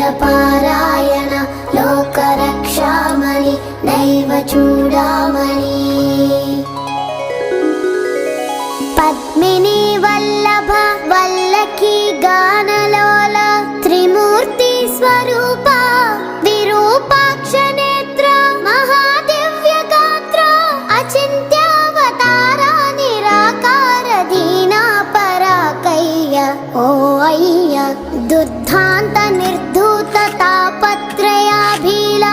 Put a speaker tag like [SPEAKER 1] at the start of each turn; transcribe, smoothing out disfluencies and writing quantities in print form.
[SPEAKER 1] वेदपारायण लोकरक्षामणि नैव चूडामणि पद्मिनी वल्लभ वल्लकी गानलोल त्रिमूर्ति स्वरूप विरूपाक्ष नेत्र महादिव्य गात्र अचिन्त्यावतार निराकार दीना पराकय्य ओ अय्य दुद्धान्त निर्धूत तापत्रयाभील